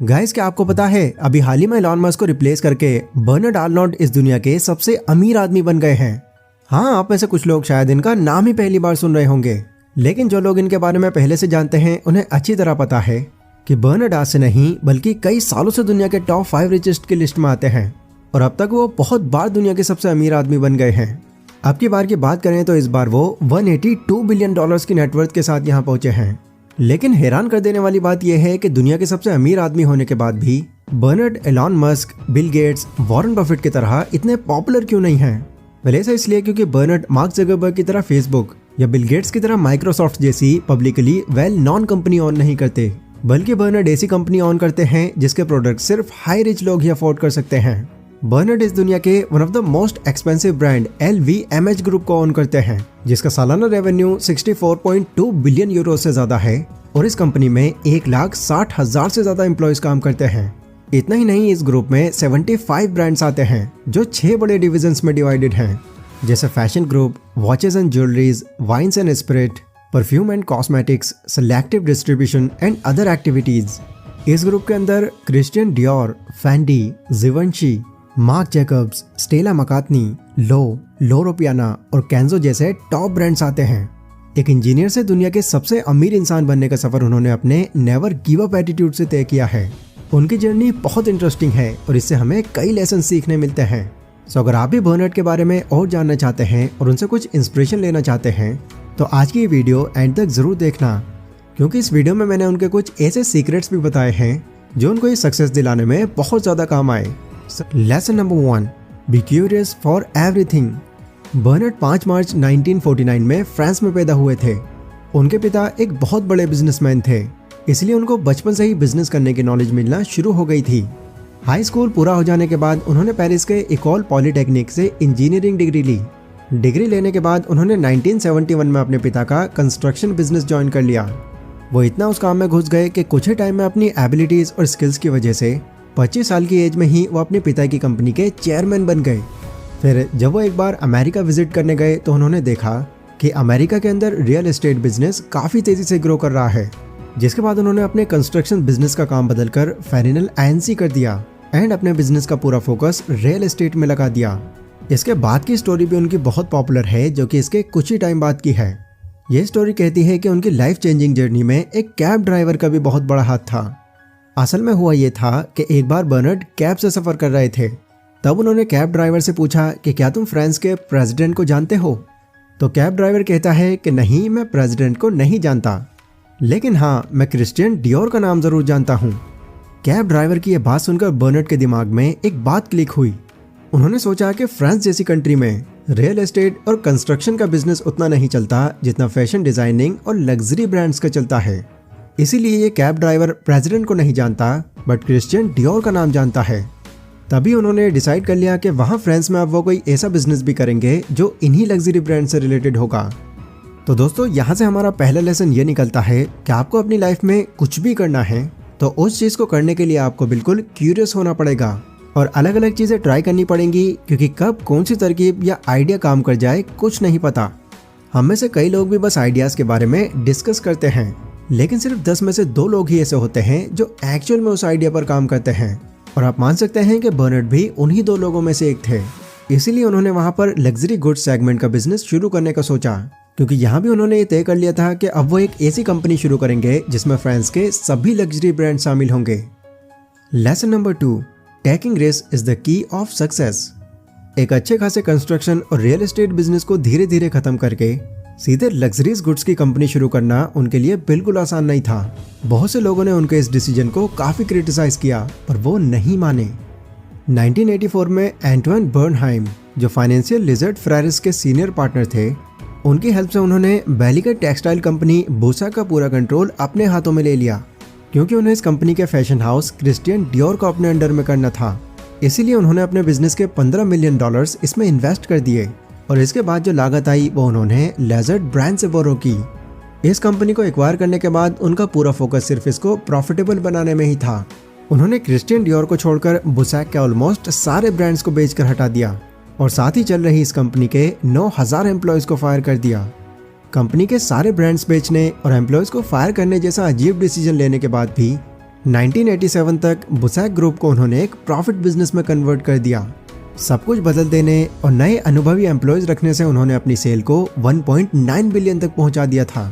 Guys, क्या आपको पता है अभी हाल ही में एलॉन मस्क को रिप्लेस करके बर्नार्ड आर्नोल्ड इस दुनिया के सबसे अमीर आदमी बन गए हैं। हाँ, आप में से कुछ लोग शायद इनका नाम ही पहली बार सुन रहे होंगे, लेकिन जो लोग इनके बारे में पहले से जानते हैं उन्हें अच्छी तरह पता है कि बर्नार्ड आज से नहीं बल्कि कई सालों से दुनिया के टॉप 5 रिचेस्ट की लिस्ट में आते हैं और अब तक वो बहुत बार दुनिया के सबसे अमीर आदमी बन गए हैं। अब की बार की बात करें तो इस बार वो 182 बिलियन डॉलर्स की नेटवर्थ के साथ यहाँ पहुंचे हैं। लेकिन हैरान कर देने वाली बात यह है कि दुनिया के सबसे अमीर आदमी होने के बाद भी Bernard Elon Musk, Bill Gates, Warren Buffett की तरह इतने पॉपुलर क्यों नहीं हैं? पहले ऐसा इसलिए क्योंकि बर्नार्ड मार्क ज़करबर्ग की तरह फेसबुक या बिल गेट्स की तरह माइक्रोसॉफ्ट जैसी publicly well non company on नहीं करते, बल्कि बर्नार्ड ऐसी कंपनी ऑन करते हैं जिसके प्रोडक्ट सिर्फ हाई रिच लोग ही अफोर्ड कर सकते हैं। बर्नार्ड इस दुनिया के one of the most expensive brand LVMH group को ऑन करते हैं, जिसका सालाना रेवेन्यू 64.2 बिलियन यूरो से ज्यादा है और इस कंपनी में 1,60,000 से ज्यादा एम्प्लॉयज काम करते हैं। इतना ही नहीं, इस ग्रुप में 75 ब्रांड्स आते हैं जो 6 बड़े डिविजन्स में डिवाइडेड हैं, जैसे fashion group, watches and jewelleries, wines and spirit, perfume and cosmetics, selective distribution and other activities. इस ग्रुप के अंदर Christian Dior, Fendi, Givenchy, Marc Jacobs, Stella McCartney, Loro Piana और केंजो जैसे टॉप ब्रांड्स आते हैं। एक इंजीनियर से दुनिया के सबसे अमीर इंसान बनने का सफर उन्होंने अपने नेवर गिव अप एटीट्यूड से तय किया है। उनकी जर्नी बहुत इंटरेस्टिंग है और इससे हमें कई लेसन सीखने मिलते हैं। सो अगर आप भी बर्नार्ड के बारे में और जानना चाहते हैं और उनसे कुछ इंस्पिरेशन लेना चाहते हैं तो आज की ये वीडियो एंड तक जरूर देखना, क्योंकि इस वीडियो में मैंने उनके कुछ ऐसे सीक्रेट्स भी बताए हैं जो उनको ये सक्सेस दिलाने में बहुत ज्यादा काम आए। Lesson number 1, be curious for everything. Bernard 5 March 1949 में फ्रांस में पैदा हुए थे। उनके पिता एक बहुत बड़े बिजनेसमैन थे, इसलिए उनको बचपन से ही बिजनेस करने की नॉलेज मिलना शुरू हो गई थी। हाई स्कूल पूरा हो जाने के बाद उन्होंने पेरिस के इकोल पॉलिटेक्निक से इंजीनियरिंग डिग्री ली। डिग्री लेने के बाद उन्होंने 1971 में अपने पिता का कंस्ट्रक्शन बिजनेस ज्वाइन कर लिया। वो इतना उस काम में घुस गए कि कुछ ही टाइम में अपनी एबिलिटीज और स्किल्स की वजह से 25 साल की एज में ही वो अपने पिता की कंपनी के चेयरमैन बन गए। फिर जब वो एक बार अमेरिका विजिट करने गए तो उन्होंने देखा कि अमेरिका के अंदर रियल एस्टेट बिजनेस काफ़ी तेज़ी से ग्रो कर रहा है, जिसके बाद उन्होंने अपने कंस्ट्रक्शन बिजनेस का काम बदलकर फेरिनल INC कर दिया एंड अपने बिजनेस का पूरा फोकस रियल एस्टेट में लगा दिया। इसके बाद की स्टोरी भी उनकी बहुत पॉपुलर है, जो कि इसके कुछ ही टाइम बाद की है। ये स्टोरी कहती है कि उनकी लाइफ चेंजिंग जर्नी में एक कैब ड्राइवर का भी बहुत बड़ा हाथ था। असल में हुआ ये था कि एक बार बर्नार्ड कैब से सफ़र कर रहे थे। तब उन्होंने कैब ड्राइवर से पूछा कि क्या तुम फ्रांस के प्रेसिडेंट को जानते हो? तो कैब ड्राइवर कहता है कि नहीं, मैं प्रेसिडेंट को नहीं जानता, लेकिन हाँ, मैं क्रिस्टियन डियोर का नाम ज़रूर जानता हूँ। कैब ड्राइवर की यह बात सुनकर बर्नार्ड के दिमाग में एक बात क्लिक हुई। उन्होंने सोचा कि फ्रांस जैसी कंट्री में रियल एस्टेट और कंस्ट्रक्शन का बिजनेस उतना नहीं चलता जितना फैशन डिज़ाइनिंग और लग्जरी ब्रांड्स का चलता है। इसीलिए ये कैब ड्राइवर प्रेसिडेंट को नहीं जानता बट क्रिस्टियन डियोर का नाम जानता है। तभी उन्होंने डिसाइड कर लिया कि वहाँ फ्रांस में अब वो कोई ऐसा बिजनेस भी करेंगे जो इन्हीं लग्जरी ब्रांड से रिलेटेड होगा। तो दोस्तों, यहाँ से हमारा पहला लेसन ये निकलता है कि आपको अपनी लाइफ में कुछ भी करना है तो उस चीज़ को करने के लिए आपको बिल्कुल क्यूरियस होना पड़ेगा और अलग अलग चीज़ें ट्राई करनी पड़ेंगी, क्योंकि कब कौन सी तरकीब या आइडिया काम कर जाए कुछ नहीं पता। हम में से कई लोग भी बस आइडियाज़ के बारे में डिस्कस करते हैं, लेकिन सिर्फ 10 में से 2 लोग ही ऐसे होते हैं जो एक्चुअल में उस आइडिया पर काम करते हैं। और आप मान सकते हैं कि बर्नार्ड भी उन्हीं 2 लोगों में से एक थे। इसीलिए उन्होंने वहां पर लग्जरी गुड्स सेगमेंट का बिजनेस शुरू करने का सोचा, क्योंकि यहाँ भी उन्होंने ये तय कर लिया था कि अब वो एक ऐसी कंपनी शुरू करेंगे जिसमें फ्रांस के सभी लग्जरी ब्रांड शामिल होंगे। Lesson number 2, taking risk is the key of success. एक अच्छे खासे कंस्ट्रक्शन और रियल एस्टेट बिजनेस को धीरे धीरे खत्म करके सीधे लग्जरीज गुड्स की कंपनी शुरू करना उनके लिए बिल्कुल आसान नहीं था। बहुत से लोगों ने उनके इस डिसीजन को काफ़ी क्रिटिसाइज किया, पर वो नहीं माने। 1984 में एंटोइन बर्नहाइम, जो फाइनेंशियल लिजर्ड फ्रेरिस के सीनियर पार्टनर थे, उनकी हेल्प से उन्होंने बेलिका टेक्सटाइल कंपनी बोसा का पूरा कंट्रोल अपने हाथों में ले लिया, क्योंकि उन्हें इस कंपनी के फैशन हाउस क्रिस्टियन डियोर को अपने अंडर में करना था। इसीलिए उन्होंने अपने बिजनेस के $15 मिलियन इसमें इन्वेस्ट कर दिए और इसके बाद जो लागत आई वो उन्होंने लेजर्ड ब्रांड से बोरो की। इस कंपनी को एक्वायर करने के बाद उनका पूरा फोकस सिर्फ इसको प्रॉफिटेबल बनाने में ही था। उन्होंने क्रिस्टियन डियोर को छोड़कर बुसैक के ऑलमोस्ट सारे ब्रांड्स को बेचकर हटा दिया और साथ ही चल रही इस कंपनी के 9,000 एम्प्लॉयज को फायर कर दिया। कंपनी के सारे ब्रांड्स बेचने और एम्प्लॉयज को फायर करने जैसा अजीब डिसीजन लेने के बाद भी 1987 तक बुसैक ग्रुप को उन्होंने एक प्रॉफिट बिजनेस में कन्वर्ट कर दिया। सब कुछ बदल देने और नए अनुभवी एम्प्लॉयज रखने से उन्होंने अपनी सेल को 1.9 बिलियन तक पहुंचा दिया था।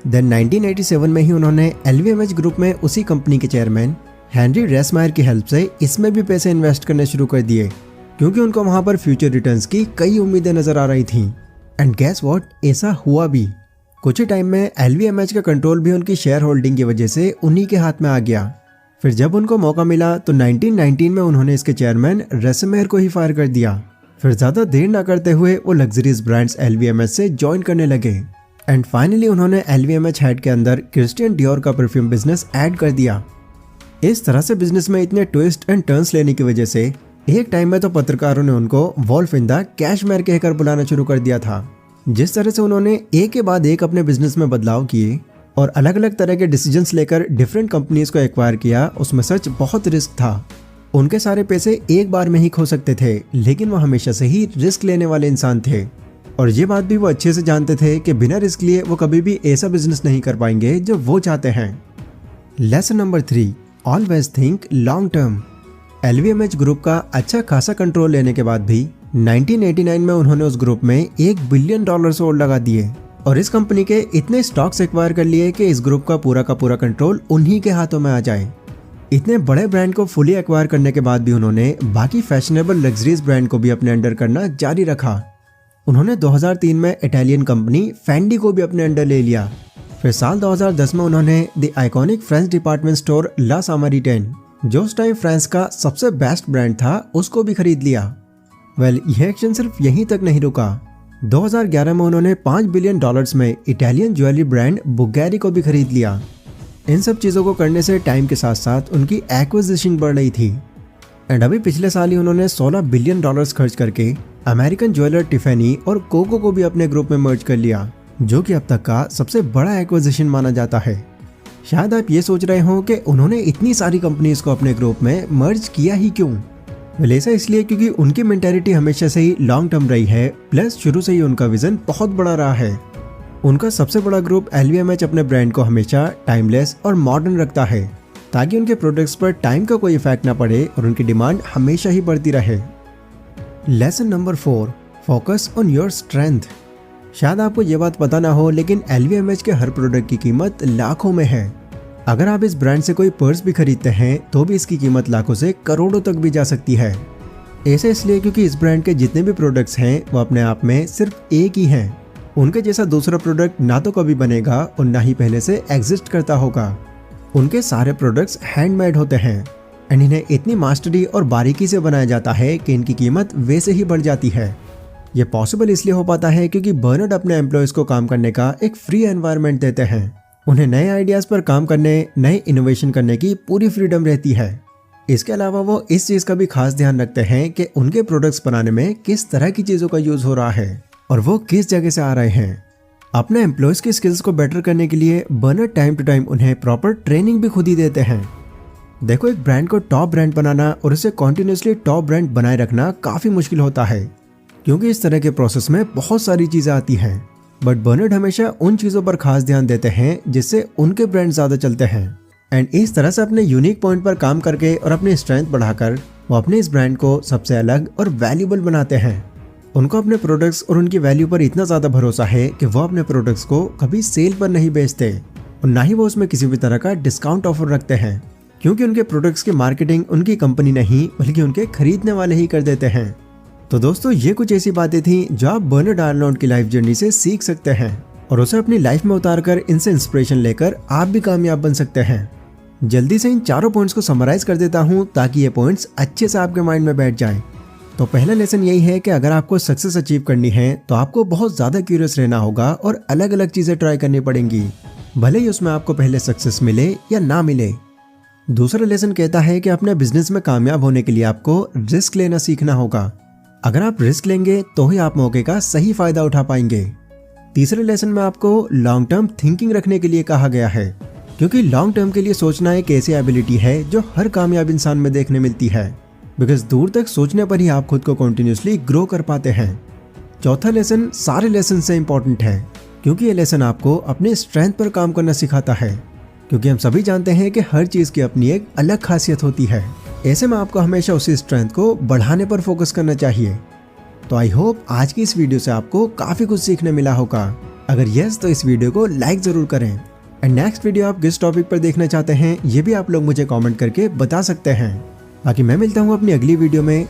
देन 1987 में ही उन्होंने LVMH ग्रुप में उसी कंपनी के चेयरमैन हेनरी रेसमायर की हेल्प से इसमें भी पैसे इन्वेस्ट करने शुरू कर दिए, क्योंकि उनको वहां पर फ्यूचर रिटर्न्स की कई उम्मीदें नजर आ रही थीं। एंड गेस व्हाट, ऐसा हुआ भी। कुछ ही टाइम में LVMH का कंट्रोल भी उनकी शेयर होल्डिंग की वजह से उन्हीं के हाथ में आ गया। फिर जब उनको मौका मिला तो 1919 में उन्होंने इसके चेयरमैन रेसमायर को ही फायर कर दिया। फिर ज्यादा देर ना करते हुए वो लग्जरीज ब्रांड्स LVMH से ज्वाइन करने लगे। एंड फाइनली उन्होंने LVMH हेड के अंदर क्रिस्टियन डियोर का परफ्यूम बिजनेस ऐड कर दिया। इस तरह से बिजनेस में इतने ट्विस्ट एंड टर्न्स लेने की वजह से एक टाइम में तो पत्रकारों ने उनको वॉल्फ इन द कैशमेयर कहकर बुलाना शुरू कर दिया था। जिस तरह से उन्होंने एक के बाद एक अपने बिजनेस में बदलाव किए और अलग अलग तरह के डिसीजंस लेकर डिफरेंट कंपनीज को एक्वायर किया, उसमें सच बहुत रिस्क था। उनके सारे पैसे एक बार में ही खो सकते थे, लेकिन वो हमेशा से ही रिस्क लेने वाले इंसान थे। और ये बात भी वो अच्छे से जानते थे कि बिना रिस्क लिए वो कभी भी ऐसा बिजनेस नहीं कर पाएंगे जो वो चाहते हैं। Lesson number 3, always think long term. LVMH group का अच्छा खासा कंट्रोल लेने के बाद भी 1989 में उन्होंने उस ग्रुप में $1 बिलियन और लगा दिए और इस कंपनी के इतने स्टॉक्स एक्वायर कर लिए कि इस ग्रुप का पूरा कंट्रोल उन्हीं के हाथों में आ जाए। इतने बड़े ब्रांड को फुली एक्वायर करने के बाद भी उन्होंने बाकी फैशनेबल लग्जरीज ब्रांड को भी अपने अंडर करना जारी रखा। उन्होंने 2003 में इटालियन कंपनी फेंडी को भी अपने अंडर ले लिया। फिर साल 2010 में उन्होंने the iconic French department store La Samaritaine, जो उस टाइम फ्रांस का सबसे बेस्ट ब्रांड था, उसको भी खरीद लिया। यह एक्शन सिर्फ यहीं तक नहीं रुका। 2011 में उन्होंने $5 बिलियन में इटालियन ज्वेलरी ब्रांड बुगैरी को भी खरीद लिया। इन सब चीज़ों को करने से टाइम के साथ साथ उनकी एक्विजिशन बढ़ रही थी। एंड अभी पिछले साल ही उन्होंने $16 बिलियन खर्च करके अमेरिकन ज्वेलर टिफैनी और कोको को भी अपने ग्रुप में मर्ज कर लिया, जो कि अब तक का सबसे बड़ा एक्विजिशन माना जाता है। शायद आप ये सोच रहे हो कि उन्होंने इतनी सारी कंपनीज को अपने ग्रुप में मर्ज किया ही क्यों? ऐसा इसलिए क्योंकि उनकी मेंटालिटी हमेशा से ही लॉन्ग टर्म रही है, प्लस शुरू से ही उनका विजन बहुत बड़ा रहा है। उनका सबसे बड़ा ग्रुप LVMH अपने ब्रांड को हमेशा टाइमलेस और मॉडर्न रखता है, ताकि उनके प्रोडक्ट्स पर टाइम का कोई इफेक्ट ना पड़े और उनकी डिमांड हमेशा ही बढ़ती रहे। Lesson number 4, focus on your strength. शायद आपको ये बात पता ना हो, लेकिन LVMH के हर प्रोडक्ट की कीमत लाखों में है। अगर आप इस ब्रांड से कोई पर्स भी खरीदते हैं तो भी इसकी कीमत लाखों से करोड़ों तक भी जा सकती है। ऐसा इसलिए क्योंकि इस ब्रांड के जितने भी प्रोडक्ट्स हैं वो अपने आप में सिर्फ एक ही हैं। उनके जैसा दूसरा प्रोडक्ट ना तो कभी बनेगा और ना ही पहले से एग्जिस्ट करता होगा। उनके सारे प्रोडक्ट्स हैंडमेड होते हैं एंड इन्हें इतनी मास्टरी और बारीकी से बनाया जाता है कि इनकी कीमत वैसे ही बढ़ जाती है। ये पॉसिबल इसलिए हो पाता है क्योंकि बर्नार्ड अपने एम्प्लॉयज को काम करने का एक फ्री एनवायरनमेंट देते हैं। उन्हें नए आइडियाज पर काम करने, नए इनोवेशन करने की पूरी फ्रीडम रहती है। इसके अलावा वो इस चीज का भी खास ध्यान रखते हैं कि उनके प्रोडक्ट्स बनाने में किस तरह की चीजों का यूज हो रहा है और वो किस जगह से आ रहे हैं। अपने एम्प्लॉयज की स्किल्स को बेटर करने के लिए बर्नार्ड टाइम टू टाइम उन्हें प्रॉपर ट्रेनिंग भी खुद ही देते हैं। देखो, एक ब्रांड को टॉप ब्रांड बनाना और उसे कॉन्टिन्यूसली टॉप ब्रांड बनाए रखना काफी मुश्किल होता है, क्योंकि इस तरह के प्रोसेस में बहुत सारी चीजें आती हैं। बट बर्नार्ड हमेशा उन चीजों पर खास ध्यान देते हैं जिससे उनके ब्रांड ज्यादा चलते हैं एंड इस तरह से अपने यूनिक पॉइंट पर काम करके और अपनी स्ट्रेंथ बढ़ाकर वो अपने इस ब्रांड को सबसे अलग और वैल्यूबल बनाते हैं। उनको अपने प्रोडक्ट्स और उनकी वैल्यू पर इतना ज्यादा भरोसा है कि वो अपने प्रोडक्ट्स को कभी सेल पर नहीं बेचते और ना ही वो उसमें किसी भी तरह का डिस्काउंट ऑफर रखते हैं, क्योंकि उनके प्रोडक्ट्स की मार्केटिंग उनकी कंपनी नहीं बल्कि उनके खरीदने वाले ही कर देते हैं। तो दोस्तों, ये कुछ ऐसी बातें थी जो आप बर्नार्ड आर्नोल्ड की लाइफ जर्नी से सीख सकते हैं और उसे अपनी लाइफ में उतारकर इनसे इंस्पिरेशन लेकर आप भी कामयाब बन सकते हैं। जल्दी से इन चारों पॉइंट्स को समराइज कर देता हूँ ताकि ये पॉइंट्स अच्छे से आपके माइंड में बैठ जाएं। तो पहला लेसन यही है कि अगर आपको सक्सेस अचीव करनी है तो आपको बहुत ज़्यादा क्यूरियस रहना होगा और अलग अलग चीज़ें ट्राई करनी पड़ेंगी, भले ही उसमें आपको पहले सक्सेस मिले या ना मिले। दूसरा लेसन कहता है कि अपने बिजनेस में कामयाब होने के लिए आपको रिस्क लेना सीखना होगा। अगर आप रिस्क लेंगे तो ही आप मौके का सही फायदा उठा पाएंगे। तीसरे लेसन में आपको लॉन्ग टर्म थिंकिंग रखने के लिए कहा गया है, क्योंकि लॉन्ग टर्म के लिए सोचना एक ऐसी एबिलिटी है जो हर कामयाब इंसान में देखने मिलती है, बिकॉज दूर तक सोचने पर ही आप खुद को कंटिन्यूसली ग्रो कर पाते हैं। चौथा लेसन सारे लेसन से इंपॉर्टेंट है, क्योंकि ये लेसन आपको अपने स्ट्रेंथ पर काम करना सिखाता है। क्योंकि हम सभी जानते हैं कि हर चीज़ की अपनी एक अलग खासियत होती है। ऐसे में आपको हमेशा उसी स्ट्रेंथ को बढ़ाने पर फोकस करना चाहिए। तो आई होप आज की इस वीडियो से आपको काफ़ी कुछ सीखने मिला होगा। अगर यस तो इस वीडियो को लाइक ज़रूर करें। एंड नेक्स्ट वीडियो आप किस टॉपिक पर देखना चाहते हैं ये भी आप लोग मुझे कमेंट करके बता सकते हैं। बाकी मैं मिलता हूँ अपनी अगली वीडियो में।